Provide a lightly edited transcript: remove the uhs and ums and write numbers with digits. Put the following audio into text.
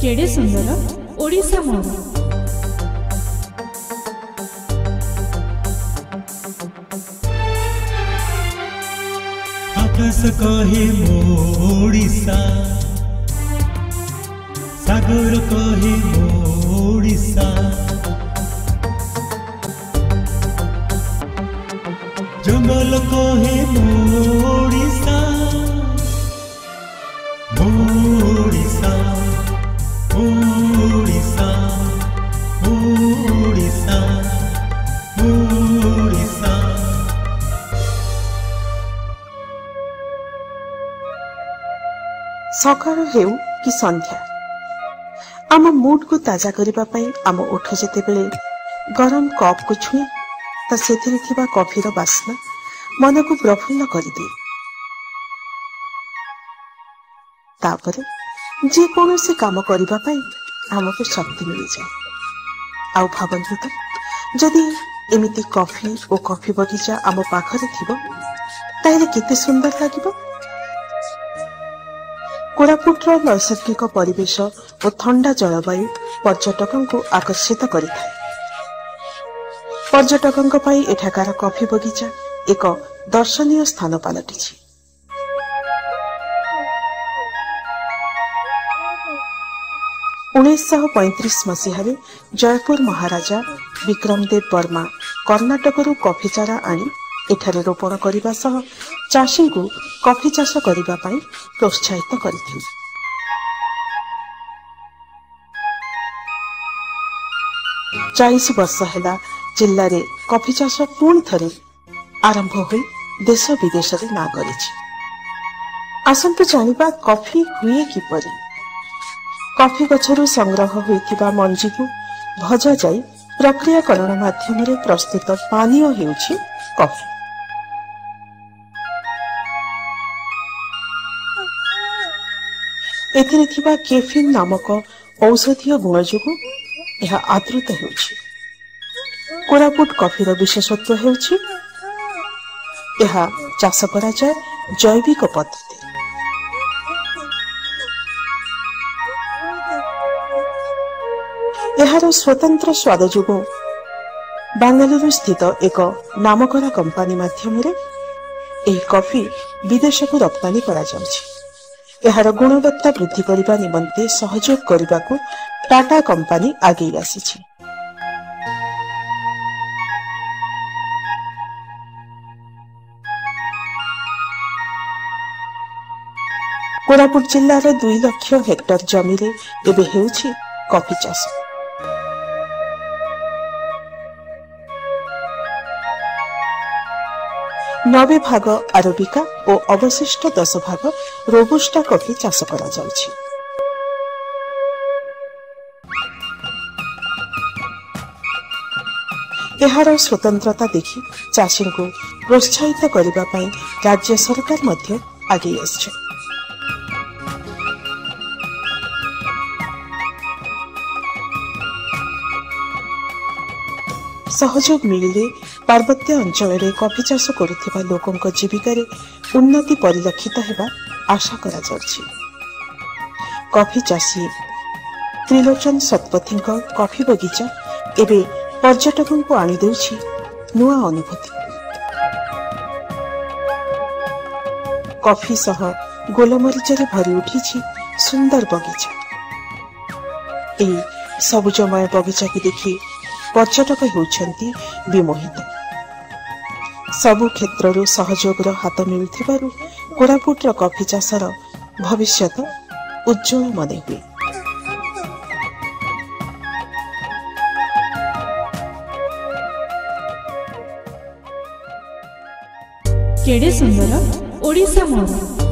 केड़े सुंदर ओडिशा मोर आकाश कहे मोड़िशा सागर कहे मोड़िशा जंगल कहे मोड़िशा मोड़िशा मोड़िशा मोड़िशा मोड़िशा। सकाळ हेउ कि संध्या आम मूड को ताजा करिबा पई आम उठ जेतेबेले गरम कप को छुए ता सेथिरे थिबा कॉफीर बास्ना मन को प्रफुल्ल करदिए। तापरे जे कोनोसी काम करिबा पई आमको शक्ति मिल जाए। आउ भाबंतु तो जदि एमिति कॉफी और कॉफी बगीचा आम पाखरे थिबो ताहेले केते सुंदर लागिबो। कोरापुटर नैसर्गिक परिवेश और ठंडा जलवायु पर्यटकों को आकर्षित करिଥାଏ। पर्यटकों पई एठाकार कॉफी बगीचा एक दर्शनीय स्थान पलटिछि। उन्नीस 1935 मसीह जयपुर महाराजा विक्रमदेव वर्मा कर्णाटक कॉफी चारा आनी एठारे रोपण करने सह चाषी को कॉफी चाष करने प्रोत्साहित करथिले। चालीस वर्ष है जिले में कॉफी चाष पुणी थरे आरंभ हो देश विदेश में ना करिछि। आसंतु जानिबा कॉफी हुए किपरि। कॉफी गछरु संग्रह होइथिबा मंजी को भजा जाई प्रक्रियाकरण माध्यम रे प्रस्तुत पानीय हेउछि कॉफी। एथिरे थिबा कैफीन नामक औषधीय गुण जोगु यह आदृत हेउछि। कोरापुट कॉफीर विशेषत्व हेउछि यह चाष करा जाय जैविक पद्धति। एहार स्वतंत्र स्वाद जोगु बेंगलुरु स्थित एक नामकरा कंपनी माध्यम रे एही कॉफी विदेश को रप्तानी करा जाउछि। एहार गुणवत्ता वृद्धि करबा निमंते सहयोग करबा को टाटा कंपनी आगे आसीछि। कोरापुट जिल्लार 2 लाख हेक्टर जमी रे एबे हेउछि कॉफी चाष। नबे भाग आरबिका और अवशिष्ट 10 भाग रोबुस्टा कॉफी चाष करा जाउछि। एहार स्वतंत्रता देखि चाषी को प्रोत्साहित करबा पई राज्य सरकार मध्य आगे आछे। सहयोग मिलिले पार्वत्य अंचल में कॉफी चाष करुथिबा लोकंक जीविकार उन्नति परिलक्षित हेबा आशा करा जाउछि। कॉफी चाषी त्रिलोचन शतपथी कॉफी बगीचा एबे पर्यटकों को आनी देउछि नुआ अनुभूति। कॉफी सह गोलमरीचरे भरी उठिछि सुंदर बगीचा। एही सबुजमय बगीचा की देखि पर्यटक होउछंती विमोहित। सबु क्षेत्ररु सहयोगर हाथ मिलुथिबारु कोरापुटर कॉफी चाषर भविष्यत उज्जवल मने हुए। केड़े सुंदर ओडिशा मोर।